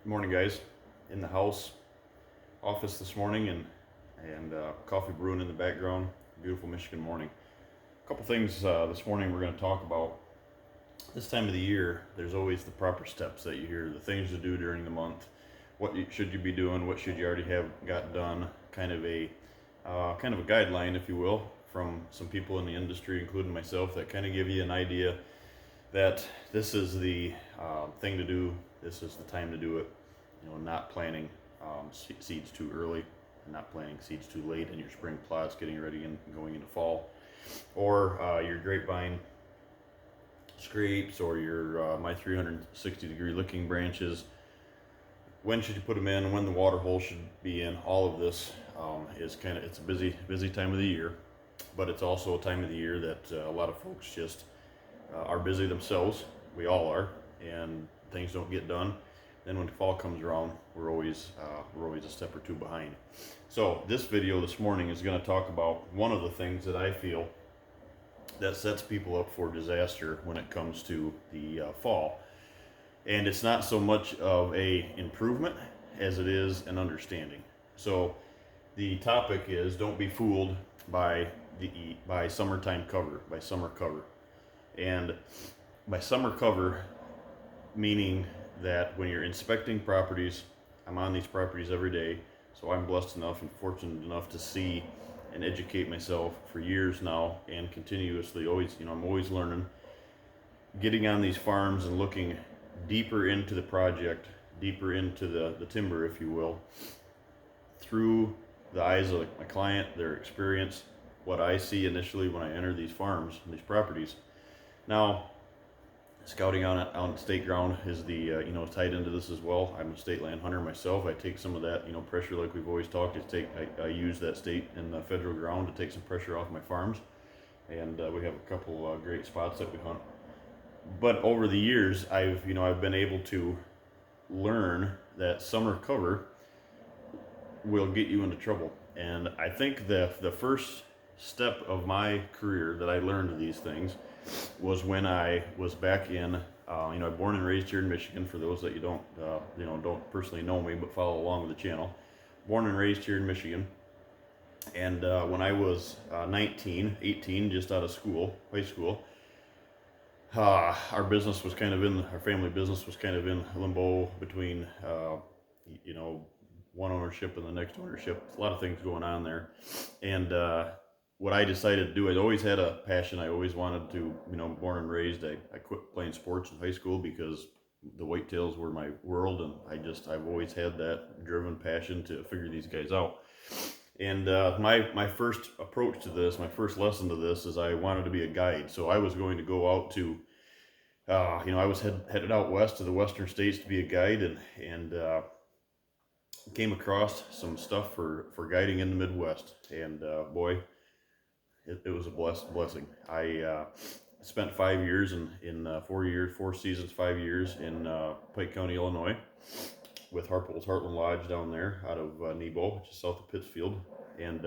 Good morning, guys. In the house office this morning, and coffee brewing in the background. Beautiful Michigan morning. A couple things this morning we're going to talk about. This time of the year, there's always the proper steps that you hear, the things to do during the month. Should you be doing? What should you already have got done? Kind of a guideline, if you will, from some people in the industry, including myself, that kind of give you an idea that this is the thing to do. This is the time to do it. Not planting seeds too early, and not planting seeds too late in your spring plots, getting ready and going into fall, or your grapevine scrapes, or your my 360-degree licking branches. When should you put them in? When the water hole should be in? All of this is it's a busy time of the year, but it's also a time of the year that a lot of folks just are busy themselves. We all are, and things don't get done. Then when fall comes around, we're always a step or two behind. So this video this morning is going to talk about one of the things that I feel that sets people up for disaster when it comes to the fall. And it's not so much of a improvement as it is an understanding. So the topic is, don't be fooled by summertime cover, by summer cover. And by summer cover, meaning that when you're inspecting properties, I'm on these properties every day, so I'm blessed enough and fortunate enough to see and educate myself for years now, and continuously I'm always learning, getting on these farms and looking deeper into the project, deeper into the timber, if you will, through the eyes of my client, their experience, what I see initially when I enter these farms, these properties. Now, scouting on state ground is tied into this as well. I'm a state land hunter myself. I take some of that pressure, like we've always talked. I use that state and the federal ground to take some pressure off my farms, and we have a couple great spots that we hunt. But over the years, I've been able to learn that summer cover will get you into trouble. And I think the first step of my career that I learned these things was when I was back in, born and raised here in Michigan. For those that don't personally know me, but follow along with the channel. Born and raised here in Michigan. And when I was 18, just out of high school, our family business was kind of in limbo between, one ownership and the next ownership. A lot of things going on there. And what I decided to do, I always had a passion. I always wanted to, born and raised, I quit playing sports in high school because the whitetails were my world, and I've always had that driven passion to figure these guys out. And my first approach to this, my first lesson to this, is I wanted to be a guide. So I was going to go out to, I was headed out west to the western states to be a guide, and came across some stuff for guiding in the Midwest. And boy, it was a blessing. I spent 5 years in 4 seasons, 5 years in Pike County, Illinois, with Heartland Lodge down there out of Nebo, just south of Pittsfield. And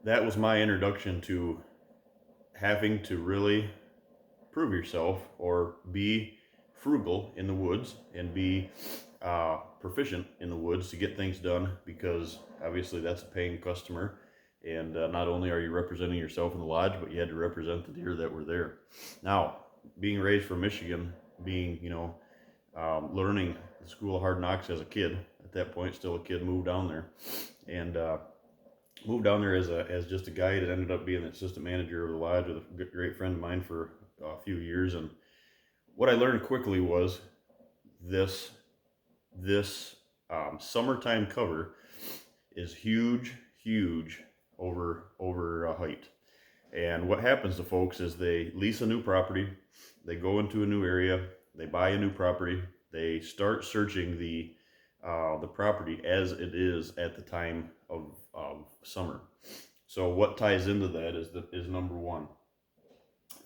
that was my introduction to having to really prove yourself, or be frugal in the woods, and be proficient in the woods to get things done, because obviously that's a paying customer. And not only are you representing yourself in the lodge, but you had to represent the deer that were there. Now, being raised from Michigan, learning the school of hard knocks as a kid, at that point, still a kid, moved down there. And moved down there as just a guide, and ended up being the assistant manager of the lodge with a great friend of mine for a few years. And what I learned quickly was this summertime cover is huge over height. And what happens to folks is they lease a new property, they go into a new area, they buy a new property, they start searching the property as it is at the time of summer. So what ties into that is number one,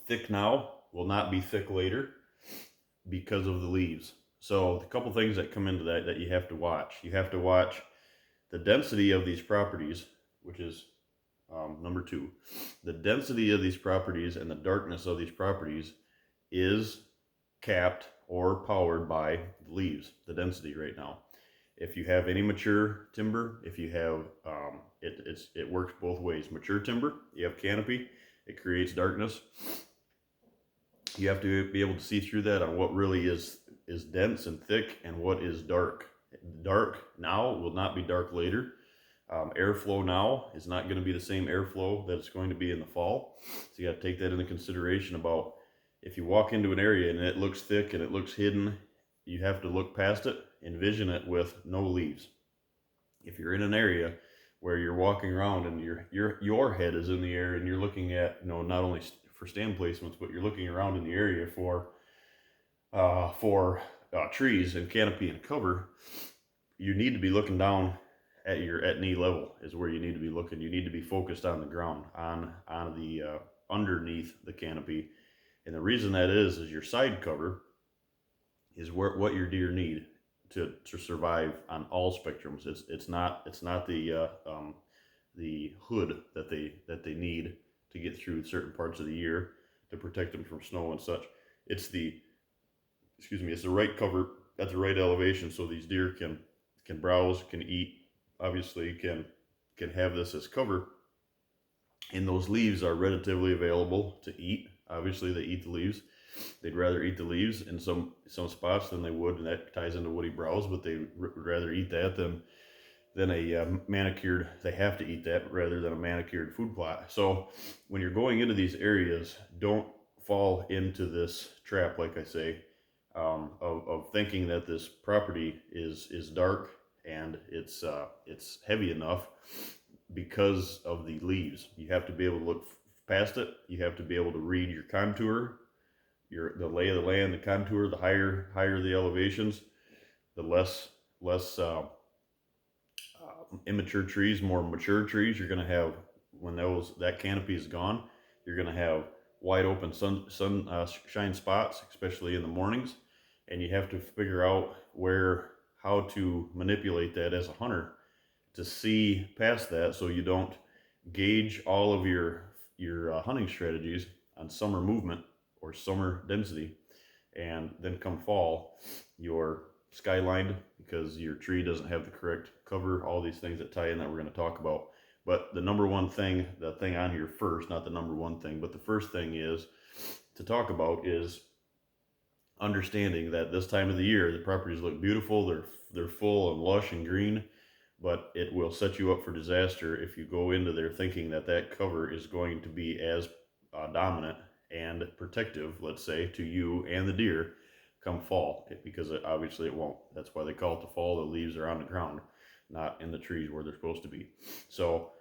thick now will not be thick later because of the leaves. So a couple things that come into that you have to watch. You have to watch the density of these properties, which is number two. The density of these properties and the darkness of these properties is capped or powered by the leaves, the density right now. If you have any mature timber, if you have, it works both ways. Mature timber, you have canopy, it creates darkness. You have to be able to see through that on what really is dense and thick and what is dark. Dark now will not be dark later. Airflow now is not going to be the same airflow that it's going to be in the fall. So you got to take that into consideration about if you walk into an area and it looks thick and it looks hidden, you have to look past it, envision it with no leaves. If you're in an area where you're walking around and your head is in the air and you're looking at, not only for stand placements, but you're looking around in the area for trees and canopy and cover, you need to be looking down at knee level is where you need to be looking. You need to be focused on the ground, on the underneath the canopy. And the reason that is your side cover is what your deer need to survive on all spectrums. It's not the hood that they need to get through certain parts of the year to protect them from snow and such. It's the right cover at the right elevation so these deer can browse, can eat, obviously can have this as cover. And those leaves are relatively available to eat. Obviously they eat the leaves. They'd rather eat the leaves in some spots than they would, and that ties into woody browse, but they would rather eat that than a manicured, they have to eat that rather than a manicured food plot. So when you're going into these areas, don't fall into this trap, like I say, of thinking that this property is dark and it's heavy enough because of the leaves. You have to be able to look past it. You have to be able to read your contour, the lay of the land, the contour. The higher the elevations, the less immature trees, more mature trees you're going to have. When that canopy is gone, you're going to have wide open sunshine spots, especially in the mornings, and you have to figure out how to manipulate that as a hunter to see past that, so you don't gauge all of your hunting strategies on summer movement or summer density, and then come fall you're skylined because your tree doesn't have the correct cover. All these things that tie in that we're going to talk about. But the number one thing, the thing on here first, not the number one thing, but the first thing is to talk about is understanding that this time of the year the properties look beautiful, they're full and lush and green, but it will set you up for disaster if you go into there thinking that cover is going to be as dominant and protective, let's say, to you and the deer come fall, because obviously it won't. That's why they call it the fall. The leaves are on the ground, not in the trees where they're supposed to be. So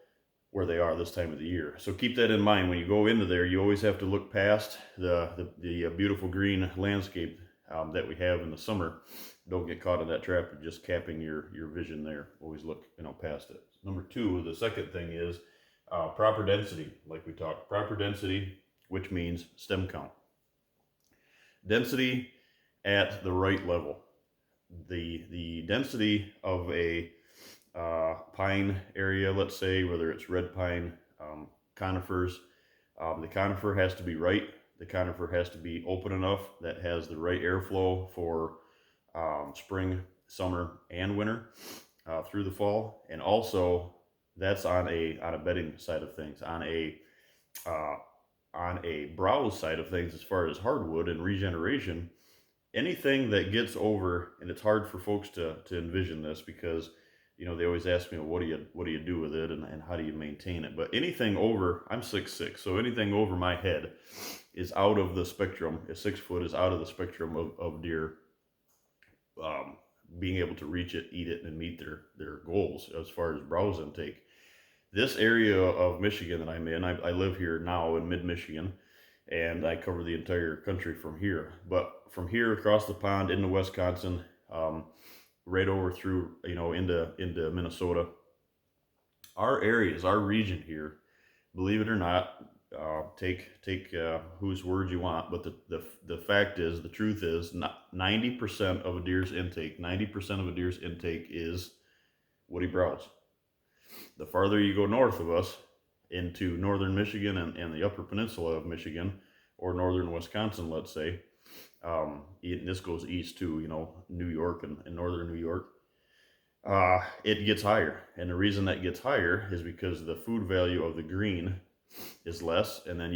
where they are this time of the year. So keep that in mind when you go into there. You always have to look past the beautiful green landscape that we have in the summer. Don't get caught in that trap of just capping your vision there. Always look past it. Number two, the second thing is proper density. Like we talked, proper density, which means stem count. Density at the right level. The density of a pine area, let's say, whether it's red pine, conifers, the conifer has to be right. The conifer has to be open enough that has the right airflow for spring, summer, and winter through the fall. And also that's on a bedding side of things. On a browse side of things, as far as hardwood and regeneration, anything that gets over, and it's hard for folks to envision this because they always ask me, well, what do you do with it, and how do you maintain it? But anything over, I'm 6'6", so anything over my head is out of the spectrum. 6 foot is out of the spectrum of deer being able to reach it, eat it, and meet their goals as far as browse intake. This area of Michigan that I'm in, I live here now in mid-Michigan, and I cover the entire country from here. But from here across the pond into Wisconsin, right over through into Minnesota, our areas, our region here, believe it or not, take whose word you want, but the fact is, the truth is, 90% of a deer's intake is woody browse. The farther you go north of us into northern Michigan and the upper peninsula of Michigan, or northern Wisconsin, let's say, this goes east to, New York and northern New York, it gets higher. And the reason that gets higher is because the food value of the green is less, and then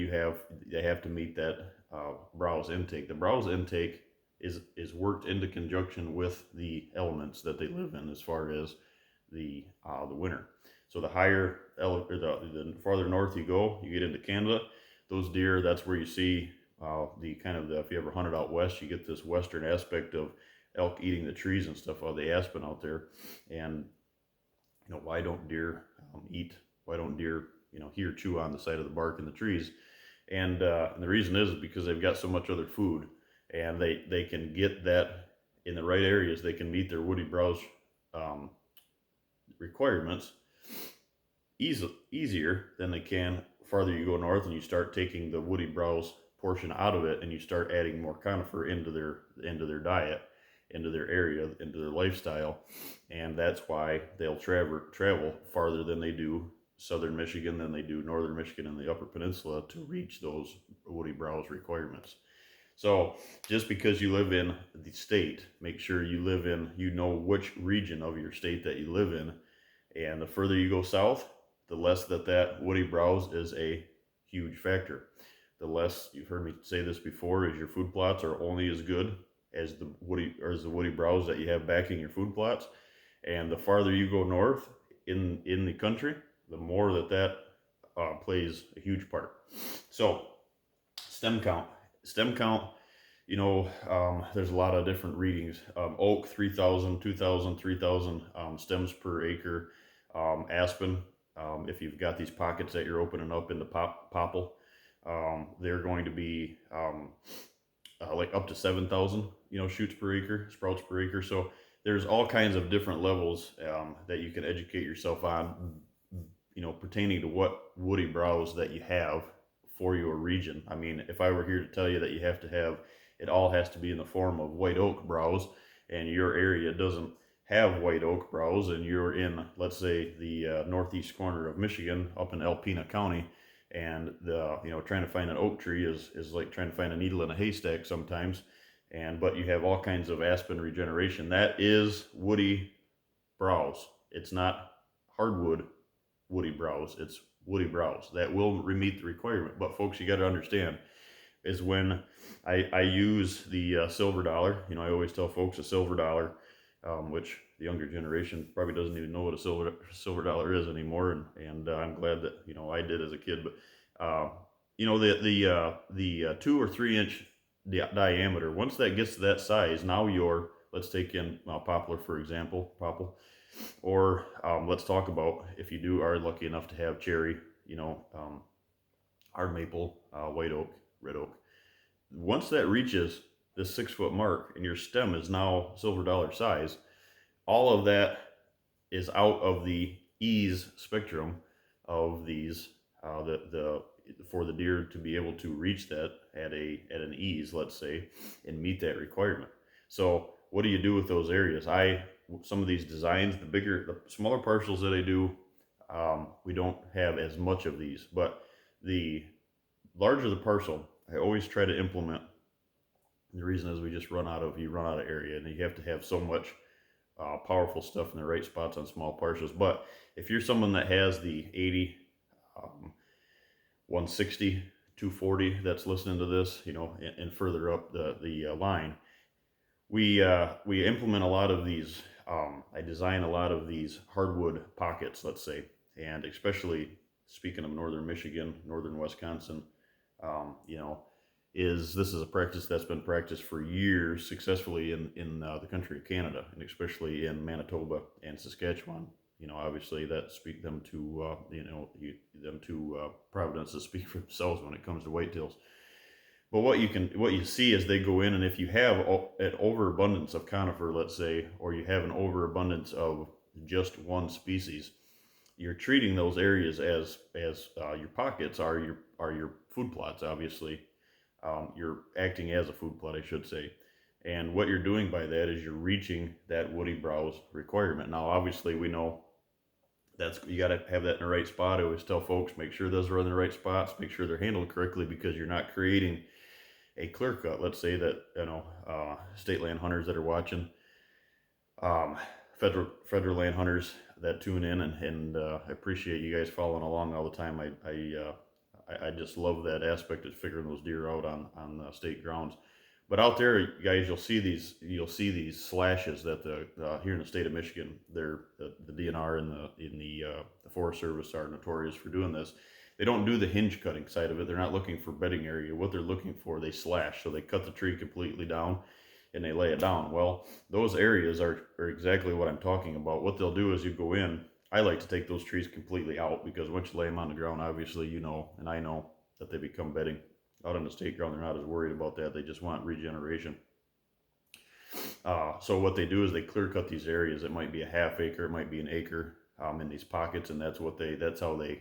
they have to meet that browse intake. The browse intake is worked into conjunction with the elements that they live in, as far as the winter. So the farther north you go, you get into Canada. Those deer, that's where you see if you ever hunted out west, you get this western aspect of elk eating the trees and stuff out of the aspen out there. And why don't deer eat? Why don't deer here chew on the side of the bark in the trees? And the reason is because they've got so much other food, and they can get that in the right areas. They can meet their woody browse requirements easier than they can farther you go north, and you start taking the woody browse portion out of it, and you start adding more conifer into their diet, into their area, into their lifestyle. And that's why they'll travel farther than they do southern Michigan, than they do northern Michigan and the Upper Peninsula, to reach those woody browse requirements. So just because you live in the state, make sure you know which region of your state that you live in. And the further you go south, the less that woody browse is a huge factor. The less, you've heard me say this before, is your food plots are only as good as the woody browse that you have backing your food plots. And the farther you go north in the country, the more that plays a huge part. So stem count, there's a lot of different readings. Oak, 3,000, 2,000, 3,000 stems per acre. Aspen, if you've got these pockets that you're opening up in the popple, they're going to be like up to 7,000, shoots per acre, sprouts per acre. So there's all kinds of different levels that you can educate yourself on, pertaining to what woody browse that you have for your region. I mean, if I were here to tell you that it all has to be in the form of white oak browse, and your area doesn't have white oak browse, and you're in, let's say, the northeast corner of Michigan, up in Alpena County, and trying to find an oak tree is like trying to find a needle in a haystack sometimes. But you have all kinds of aspen regeneration. That is woody browse. It's not hardwood woody browse. It's woody browse. That will meet the requirement. But folks, you got to understand, is when I use the silver dollar. I always tell folks a silver dollar, which the younger generation probably doesn't even know what a silver dollar is anymore, and I'm glad that I did as a kid. But the 2 or 3 inch diameter, once that gets to that size, now let's take in poplar, for example, or let's talk about if you are lucky enough to have cherry, hard maple, white oak, red oak. Once that reaches the 6 foot mark and your stem is now silver dollar size, all of that is out of the ease spectrum of these, for the deer to be able to reach that at an ease, let's say, and meet that requirement. So what do you do with those areas? Some of these designs, the smaller parcels that I do, we don't have as much of these, but the larger the parcel, I always try to implement. The reason is you run out of area, and you have to have so much powerful stuff in the right spots on small parcels. But if you're someone that has the 80, 160, 240 that's listening to this, and further up the line, we implement a lot of these. I design a lot of these hardwood pockets, let's say, and especially speaking of northern Michigan, northern Wisconsin, this is a practice that's been practiced for years successfully in the country of Canada, and especially in Manitoba and Saskatchewan. Obviously that speak them to Providence to speak for themselves when it comes to whitetails. But what you see is they go in, and if you have an overabundance of conifer, let's say, or you have an overabundance of just one species, you're treating those areas as your pockets are your food plots. Obviously, you're acting as a food plot, I should say. And what you're doing by that is you're reaching that woody browse requirement. Now, obviously, we know you got to have that in the right spot. I always tell folks, make sure those are in the right spots, make sure they're handled correctly, because you're not creating a clear cut. Let's say that, state land hunters that are watching, um, federal land hunters that tune in, and I appreciate you guys following along all the time. I just love that aspect of figuring those deer out on state grounds. But out there, guys, you'll see these slashes that the here in the state of Michigan, the DNR and the Forest Service are notorious for doing this. They don't do the hinge cutting side of it. They're not looking for bedding area. What they're looking for, they slash. So they cut the tree completely down and they lay it down. Well, those areas are exactly what I'm talking about. What they'll do is you go in. I like to take those trees completely out, because once you lay them on the ground, obviously, and I know that they become bedding. Out on the state ground, they're not as worried about that. They just want regeneration. So what they do is they clear cut these areas. It might be a half acre, it might be an acre, in these pockets, and that's how they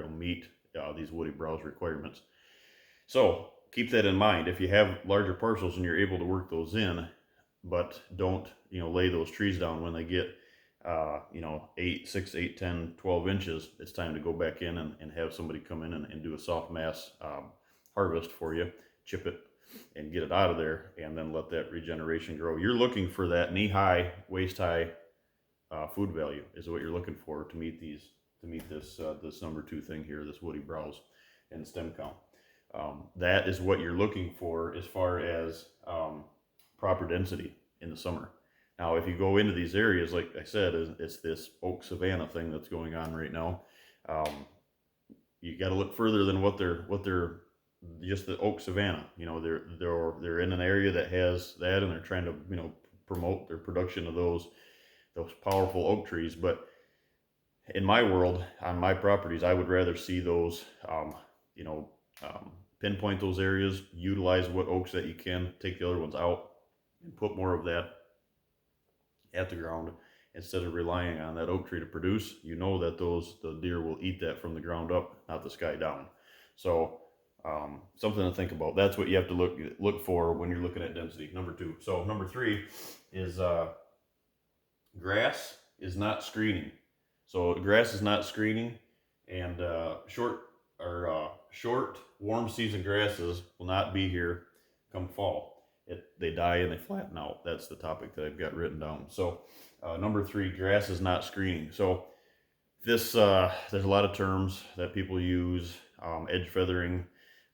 meet these woody browse requirements. So keep that in mind. If you have larger parcels and you're able to work those in, but don't lay those trees down when they get 8, 6, 8, 10, 12 inches, it's time to go back in and have somebody come in and do a soft mass harvest for you, chip it and get it out of there, and then let that regeneration grow. You're looking for that knee high, waist high food value is what you're looking for to meet this number 2 thing here, this woody browse and stem count. That is what you're looking for as far as proper density in the summer. Now, if you go into these areas, like I said, it's this oak savanna thing that's going on right now. You got to look further than what they're just the oak savanna. They're in an area that has that, and they're trying to promote their production of those powerful oak trees. But in my world, on my properties, I would rather see those pinpoint those areas, utilize what oaks that you can, take the other ones out, and put more of that at the ground instead of relying on that oak tree to produce. That the deer will eat that from the ground up, not the sky down. So something to think about. That's what you have to look for when you're looking at density. Number 2. So number 3 is grass is not screening. So grass is not screening, and short warm season grasses will not be here come fall. They die and they flatten out. That's the topic that I've got written down. So number 3, grass is not screening. So this there's a lot of terms that people use. Edge feathering,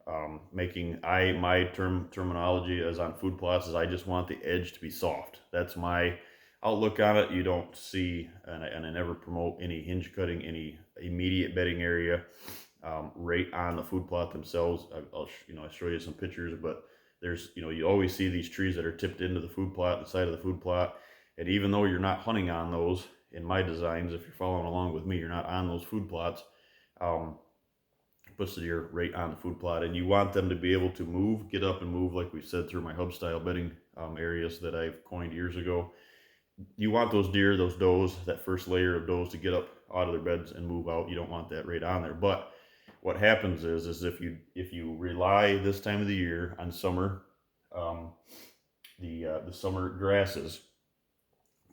my terminology as on food plots is I just want the edge to be soft. That's my outlook on it. You don't see, and I never promote any hinge cutting, any immediate bedding area right on the food plot themselves. I'll show you some pictures, but there's you always see these trees that are tipped into the food plot, the side of the food plot, and even though you're not hunting on those in my designs, if you're following along with me, you're not on those food plots. Puts the deer right on the food plot, and you want them to be able to get up and move, like we said, through my hub style bedding areas that I've coined years ago. You want those deer, those does, that first layer of does to get up out of their beds and move out. You don't want that right on there. But what happens is if you rely this time of the year on summer, the summer grasses,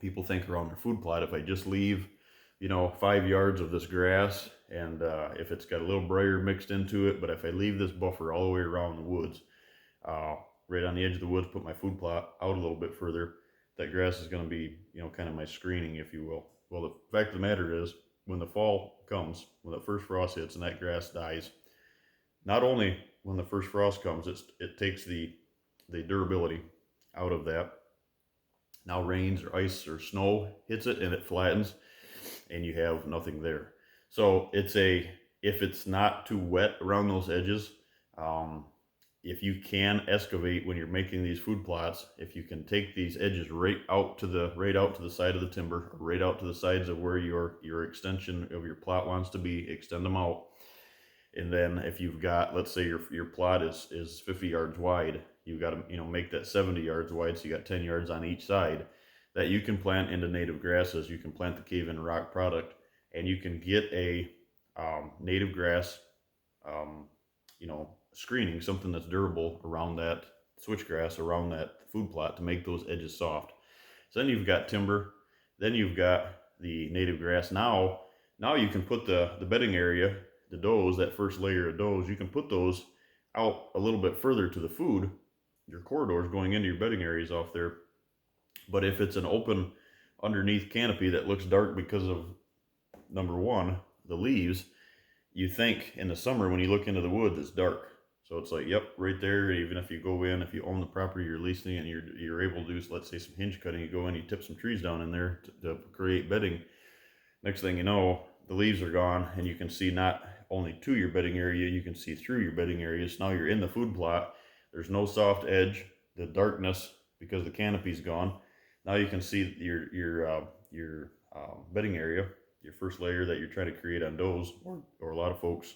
people think around their food plot, if I just leave 5 yards of this grass, and if it's got a little briar mixed into it, but if I leave this buffer all the way around the woods, right on the edge of the woods, put my food plot out a little bit further, that grass is going to be kind of my screening, if you will. Well, the fact of the matter is, when the fall comes, when the first frost hits and that grass dies, not only when the first frost comes, it takes the durability out of that. Now rains or ice or snow hits it and it flattens, and you have nothing there. So if it's not too wet around those edges, if you can excavate when you're making these food plots, if you can take these edges right out to the side of the timber, or right out to the sides of where your extension of your plot wants to be, extend them out. And then if you've got, let's say your plot is 50 yards wide, you've got to make that 70 yards wide, so you got 10 yards on each side that you can plant into native grasses. You can plant the cave-in rock product, and you can get a native grass screening, something that's durable around that switchgrass, around that food plot, to make those edges soft. So then you've got timber, then you've got the native grass. Now you can put the bedding area, the does, that first layer of does, you can put those out a little bit further to the food, your corridors going into your bedding areas off there. But if it's an open underneath canopy that looks dark because of, number one, the leaves, you think in the summer when you look into the woods, it's dark. So it's like, yep, right there. Even if you go in, if you own the property, you're leasing it, and you're able to do, let's say, some hinge cutting, you go in, you tip some trees down in there to create bedding. Next thing you know, the leaves are gone, and you can see not only to your bedding area, you can see through your bedding areas. Now you're in the food plot. There's no soft edge, the darkness because the canopy's gone. Now you can see your bedding area, your first layer that you're trying to create on does, or a lot of folks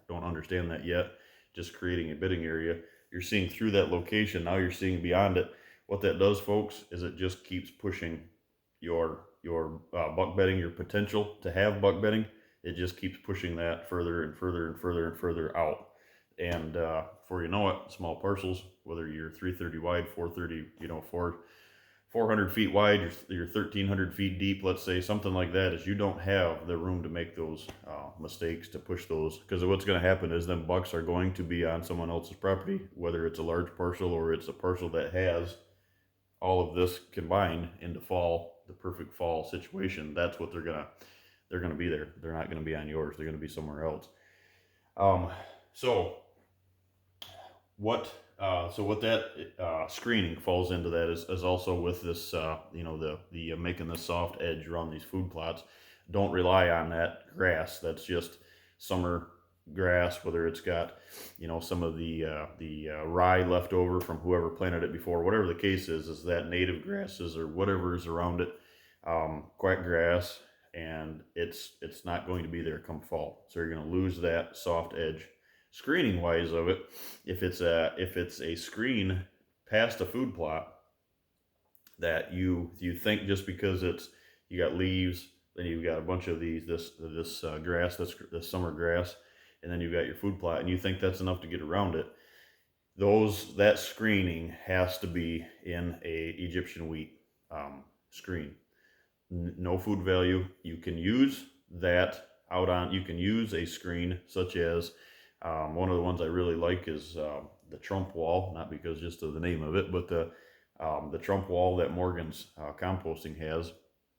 don't understand that yet. Just creating a bedding area, you're seeing through that location. Now you're seeing beyond it. What that does, folks, is it just keeps pushing your buck bedding, your potential to have buck bedding. It just keeps pushing that further and further and further and further out. And before you know it, small parcels, whether you're 330 wide, 430, 400 feet wide, you're 1,300 feet deep, let's say, something like that, is you don't have the room to make those mistakes, to push those. Because what's going to happen is them bucks are going to be on someone else's property, whether it's a large parcel or it's a parcel that has all of this combined into fall, the perfect fall situation. That's what they're gonna be there. They're not gonna be on yours. They're gonna be somewhere else. So what that screening falls into that is also with this, the making this soft edge around these food plots. Don't rely on that grass. That's just summer grass, whether it's got, some of the rye left over from whoever planted it before, whatever the case is that native grasses or whatever is around it, quack grass, and it's not going to be there come fall. So you're going to lose that soft edge. Screening wise of it, if it's a screen past a food plot that you think just because you got leaves, then you've got a bunch of this grass, this summer grass, and then you've got your food plot, and you think that's enough to get around it. That screening has to be in a Egyptian wheat screen. No food value. You can use that you can use a screen such as, one of the ones I really like is the Trump wall, not because just of the name of it, but the Trump wall that Morgan's composting has.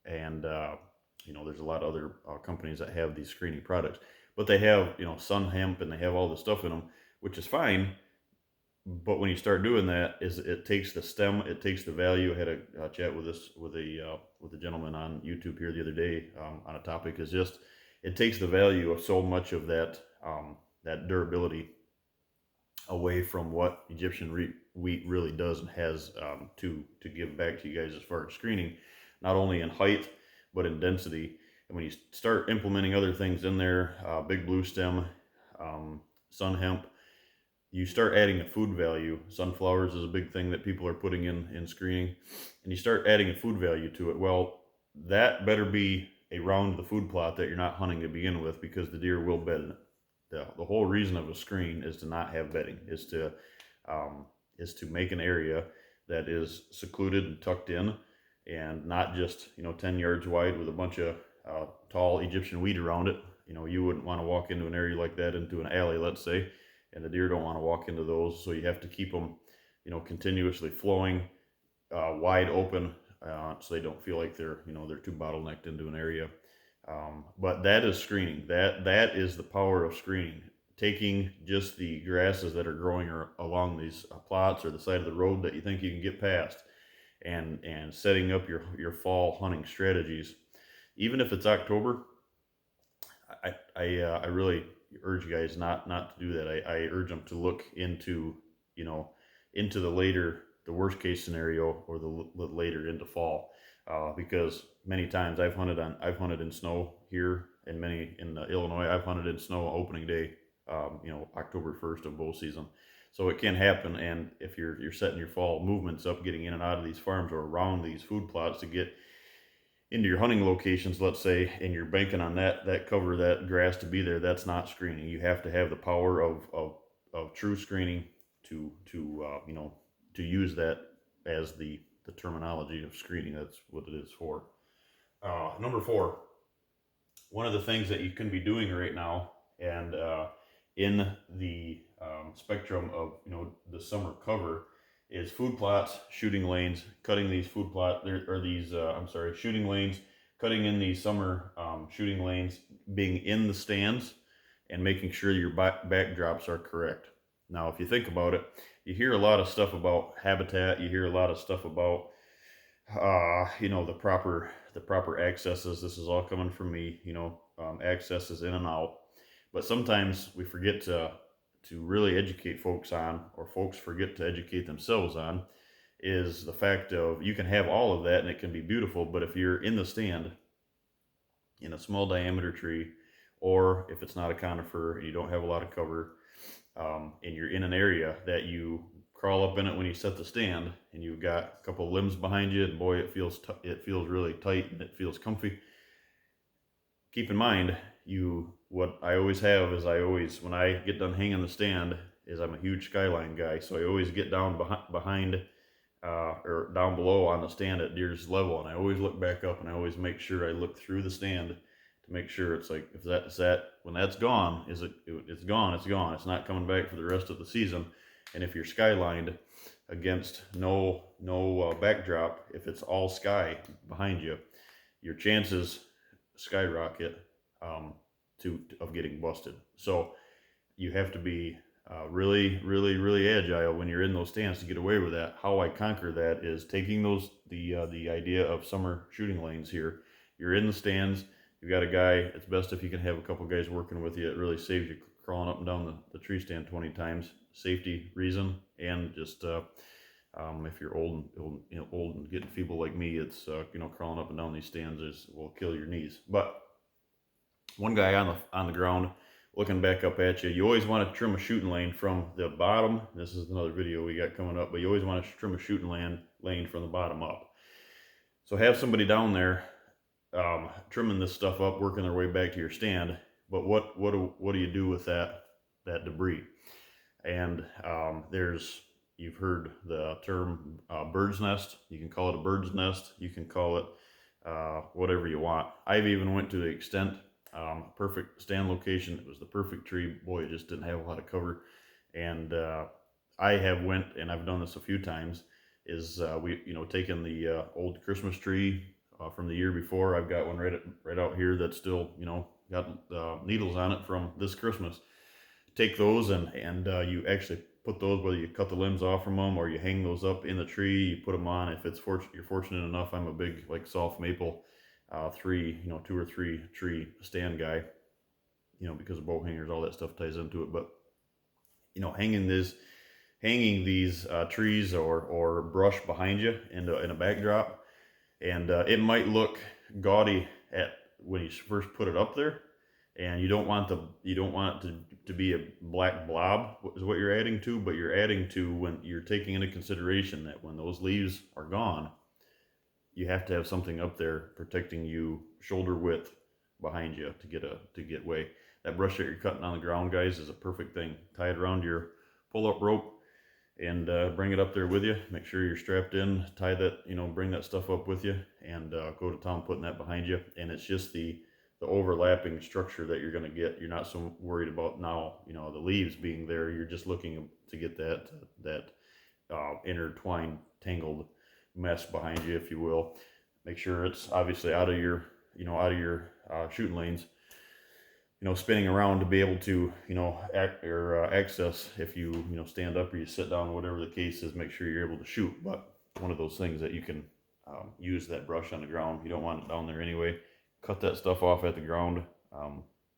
And there's a lot of other companies that have these screening products, but they have sun hemp, and they have all this stuff in them, which is fine. But when you start doing that, it takes the stem, it takes the value. I had a chat with a gentleman on YouTube here the other day on a topic, is just it takes the value of so much of that durability away from what Egyptian wheat really does and has to give back to you guys as far as screening, not only in height but in density. And when you start implementing other things in there, big blue stem, sun hemp, you start adding a food value. Sunflowers is a big thing that people are putting in screening, and you start adding a food value to it. Well, that better be around the food plot that you're not hunting to begin with, because the deer will bed in it. The whole reason of a screen is to not have bedding, is to make an area that is secluded and tucked in, and not just 10 yards wide with a bunch of tall Egyptian wheat around it. You wouldn't want to walk into an area like that, into an alley, let's say, and the deer don't want to walk into those. So you have to keep them continuously flowing, wide open, so they don't feel like they're too bottlenecked into an area. But that is screening. That is the power of screening. Taking just the grasses that are growing along these plots or the side of the road that you think you can get past, and setting up your fall hunting strategies. Even if it's October, I really urge you guys not to do that. I urge them to look into the worst case scenario, or the later into fall. Because many times I've hunted in snow here, and many in Illinois, I've hunted in snow opening day, October 1st of bow season. So it can happen. And if you're setting your fall movements up, getting in and out of these farms or around these food plots to get into your hunting locations, let's say, and you're banking on that cover, that grass to be there, that's not screening. You have to have the power of true screening to use that as the terminology of screening. That's what it is for. Number 4, one of the things that you can be doing right now, and in the spectrum of the summer cover is food plots, shooting lanes, cutting these food plot or these shooting lanes, cutting in these summer shooting lanes, being in the stands, and making sure your backdrops are correct. Now, if you think about it, you hear a lot of stuff about habitat. You hear a lot of stuff about the proper accesses. This is all coming from me. Accesses in and out. But sometimes we forget to really educate folks on, or folks forget to educate themselves on, is the fact of you can have all of that and it can be beautiful, but if you're in the stand in a small diameter tree, or if it's not a conifer and you don't have a lot of cover, and you're in an area that you crawl up in it when you set the stand, and you've got a couple limbs behind you, and boy, it feels really tight and it feels comfy. Keep in mind, what I always have is when I get done hanging the stand, is I'm a huge skyline guy, so I always get down behind or down below on the stand at deer's level, and I always look back up, and I always make sure I look through the stand to make sure it's like, if when that's gone, it's gone, it's not coming back for the rest of the season. And if you're skylined against no backdrop, if it's all sky behind you, your chances skyrocket of getting busted. So you have to be really, really, really agile when you're in those stands to get away with that. How I conquer that is taking the idea of summer shooting lanes here. You're in the stands, you've got a guy. It's best if you can have a couple guys working with you. It really saves you crawling up and down the tree stand 20 times. Safety reason, and just if you're old and getting feeble like me, it's crawling up and down these stands will kill your knees. But one guy on the ground looking back up at you, you always want to trim a shooting lane from the bottom. This is another video we got coming up, but you always want to trim a shooting lane from the bottom up. So have somebody down there trimming this stuff up, working their way back to your stand. But what do you do with that debris? And you've heard the term bird's nest. You can call it a bird's nest. You can call it whatever you want. I've even went to the extent, perfect stand location. It was the perfect tree. Boy, it just didn't have a lot of cover. And I have went, and I've done this a few times, is taken the old Christmas tree from the year before. I've got one right out here that's still, got needles on it from this Christmas. Take those and you actually put those, whether you cut the limbs off from them or you hang those up in the tree, you put them on. If you're fortunate enough, I'm a big soft maple 2 or 3 tree stand guy, because of bow hangers, all that stuff ties into it. But hanging these trees or brush behind you in a backdrop, and it might look gaudy when you first put it up there. And you don't want it to be a black blob is what you're adding to, but you're adding to, when you're taking into consideration that when those leaves are gone, you have to have something up there protecting you shoulder width behind you to get way. That brush that you're cutting on the ground, guys, is a perfect thing. Tie it around your pull-up rope and bring it up there with you. Make sure you're strapped in. Tie that, bring that stuff up with you, and go to town putting that behind you. And it's just the overlapping structure that you're going to get. You're not so worried about now, the leaves being there. You're just looking to get that intertwined, tangled mess behind you, if you will. Make sure it's obviously out of your shooting lanes, spinning around to be able to, access. If you, stand up or you sit down, whatever the case is, make sure you're able to shoot. But one of those things that you can use that brush on the ground. You don't want it down there anyway. Cut that stuff off at the ground.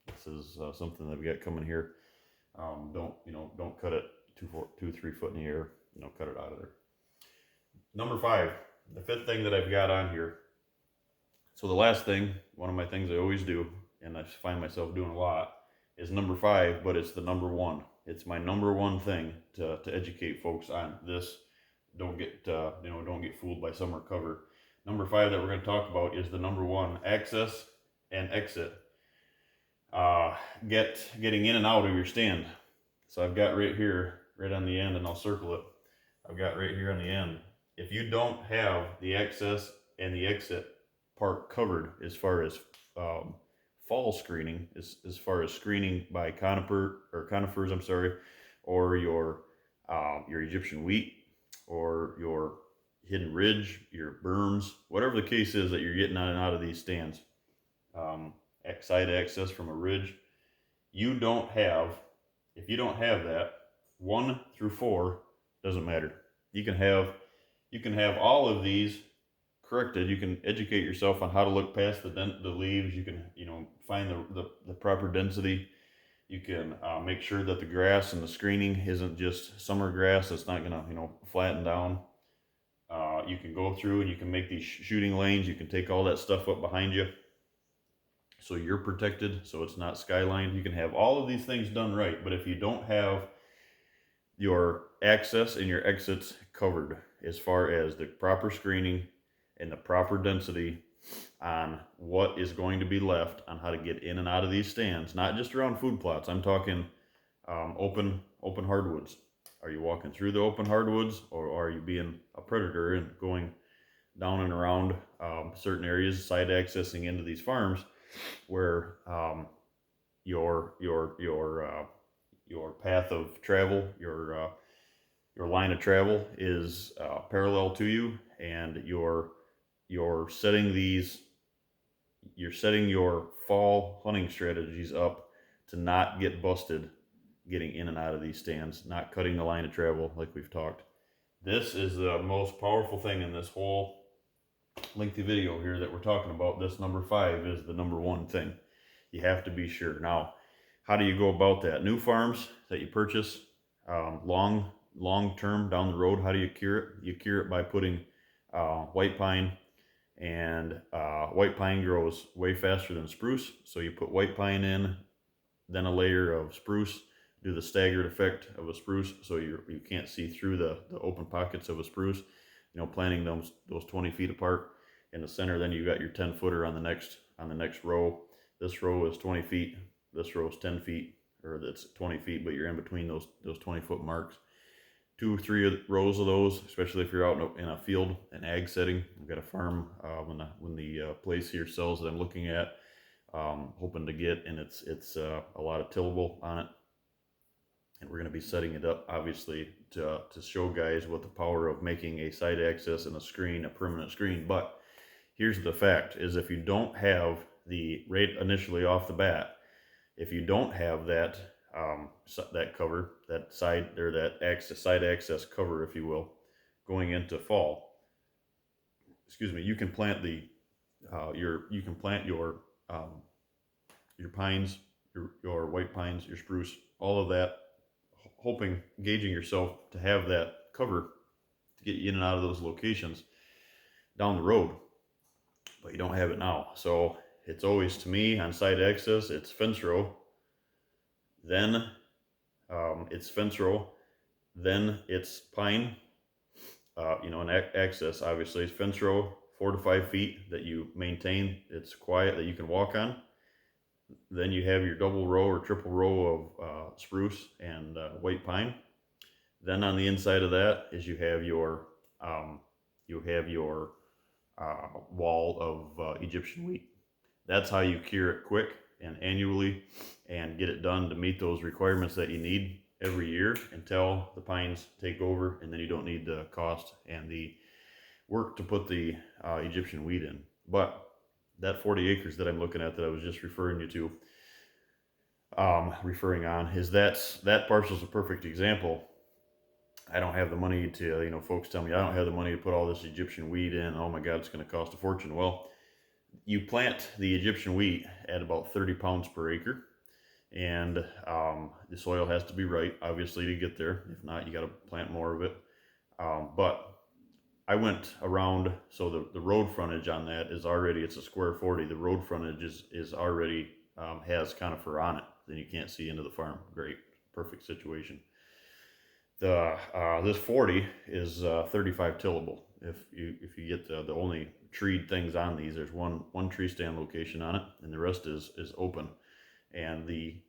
This is something that we got coming here. Don't cut it 2-3 foot in the air. Cut it out of there. Number 5, the 5th thing that I've got on here. So the last thing, one of my things I always do, and I find myself doing a lot, is number 5, but it's the number 1. It's my number 1 thing to educate folks on this. Don't get fooled by summer cover. Number 5 that we're going to talk about is the number 1, access and exit. Getting in and out of your stand. So I've got right here, right on the end, and I'll circle it. I've got right here on the end. If you don't have the access and the exit part covered as far as fall screening, as far as screening by conifers, or your Egyptian wheat, or your hidden ridge, your berms, whatever the case is that you're getting on and out of these stands, side access from a ridge, you don't have, if you don't have that, 1 through 4 doesn't matter. You can have all of these corrected. You can educate yourself on how to look past the leaves. You can find the proper density. You can make sure that the grass and the screening isn't just summer grass that's not gonna flatten down. You can go through and you can make these shooting lanes. You can take all that stuff up behind you, so you're protected, so it's not skylined. You can have all of these things done right, but if you don't have your access and your exits covered as far as the proper screening and the proper density on what is going to be left, on how to get in and out of these stands, not just around food plots. I'm talking open hardwoods. Are you walking through the open hardwoods, or are you being a predator and going down and around certain areas, side accessing into these farms where your path of travel, your line of travel is parallel to you, and you're setting your fall hunting strategies up to not get busted getting in and out of these stands, not cutting the line of travel like we've talked. This is the most powerful thing in this whole lengthy video here that we're talking about. This number 5 is the number 1 thing. You have to be sure. Now, how do you go about that? New farms that you purchase long term down the road, how do you cure it? You cure it by putting white pine, and white pine grows way faster than spruce. So you put white pine in, then a layer of spruce, do the staggered effect of a spruce, so you can't see through the open pockets of a spruce. Planting those 20 feet apart in the center. Then you got your 10-footer on the next row. This row is 20 feet. This row is 10 feet, or that's 20 feet, but you're in between those 20-foot marks. 2 or 3 rows of those, especially if you're out in a field, an ag setting. I've got a farm when the place here sells that I'm looking at, hoping to get, and it's a lot of tillable on it. And we're going to be setting it up, obviously, to show guys what the power of making a side access and a screen, a permanent screen. But here's the fact, is if you don't have the rate initially off the bat, if you don't have that cover, that side, or that side access cover, if you will, going into fall, you can plant your pines, your white pines, your spruce, all of that, gauging yourself to have that cover to get you in and out of those locations down the road, but you don't have it now. So it's always, to me, on side access, it's fence row, then it's fence row, then it's pine, and access, obviously, is fence row, 4 to 5 feet that you maintain, it's quiet, that you can walk on. Then you have your double row or triple row of spruce and white pine. Then on the inside of that is you have your wall of Egyptian wheat. That's how you cure it quick and annually, and get it done to meet those requirements that you need every year until the pines take over, and then you don't need the cost and the work to put the Egyptian wheat in. But that 40 acres that I'm looking at, that I was just referring on, is that parcel's a perfect example. I don't have the money to, folks tell me I don't have the money to put all this Egyptian wheat in. Oh my God, it's going to cost a fortune. Well, you plant the Egyptian wheat at about 30 pounds per acre, and the soil has to be right, obviously, to get there. If not, you got to plant more of it. But I went around, so the road frontage on that is already, it's a square 40. The road frontage is already has conifer on it. Then you can't see into the farm. Great, perfect situation. This 40 is 35 tillable. If you get the only treed things on these, there's one tree stand location on it, and the rest is open. And the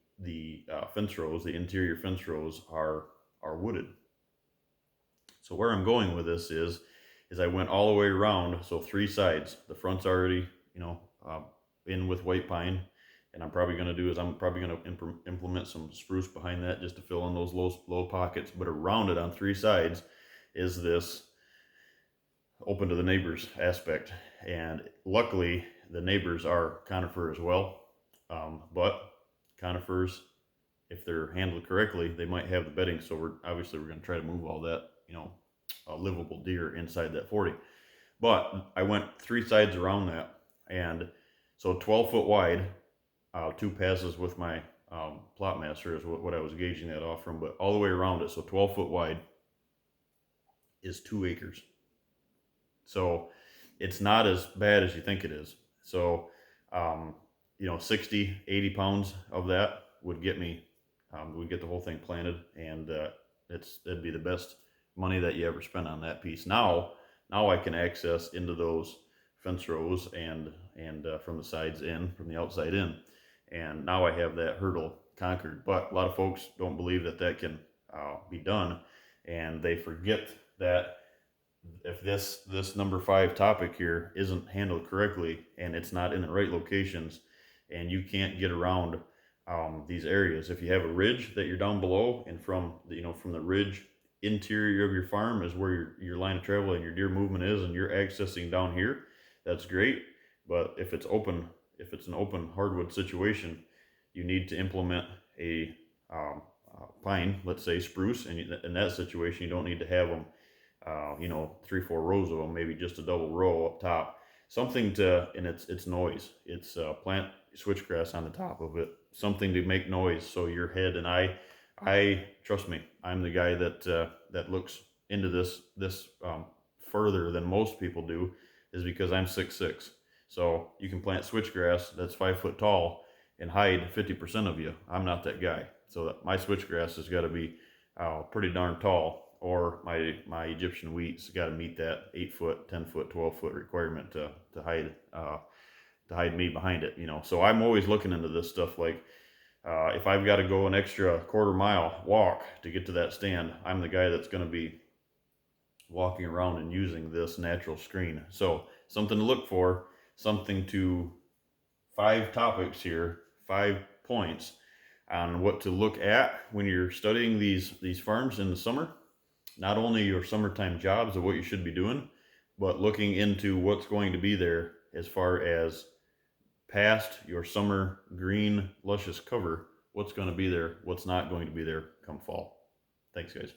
fence rows, the interior fence rows are wooded. So where I'm going with this is I went all the way around, so 3 sides. The front's already, in with white pine, And I'm probably going to do is I'm probably going to implement some spruce behind that just to fill in those low pockets. But around it on three sides is this open to the neighbors aspect. And luckily, the neighbors are conifer as well. But conifers, if they're handled correctly, they might have the bedding. So we're going to try to move all that, livable deer inside that 40. But I went three sides around that, and so 12 foot wide, two passes with my plot master is what I was gauging that off from, but all the way around it, so 12 foot wide is 2 acres. So it's not as bad as you think it is. So, 60, 80 pounds of that would get me, would get the whole thing planted, and it'd be the best money that you ever spent on that piece. Now I can access into those fence rows and from the sides in, from the outside in, and now I have that hurdle conquered. But a lot of folks don't believe that can be done, and they forget that if this number 5 topic here isn't handled correctly and it's not in the right locations, and you can't get around these areas. If you have a ridge that you're down below, and from the ridge interior of your farm is where your line of travel and your deer movement is, and you're accessing down here, that's great. But if it's an open hardwood situation, you need to implement a pine, let's say spruce, and in that situation you don't need to have them 3-4 rows of them, maybe just a double row up top, something and it's noise. It's plant switchgrass on the top of it, something to make noise. So your head, and I trust me, I'm the guy that looks into this further than most people do, is because I'm 6'6". So you can plant switchgrass that's 5 foot tall and hide 50% of you. I'm not that guy. So my switchgrass has got to be pretty darn tall, or my Egyptian wheat's got to meet that 8 foot, 10 foot, 12 foot requirement to hide me behind it. So I'm always looking into this stuff. Like if I've got to go an extra quarter mile walk to get to that stand, I'm the guy that's going to be walking around and using this natural screen. So something to look for, something to 5 topics here, 5 points on what to look at when you're studying these farms in the summer. Not only your summertime jobs of what you should be doing, but looking into what's going to be there as far as past your summer green luscious cover, what's going to be there, what's not going to be there come fall. Thanks, guys.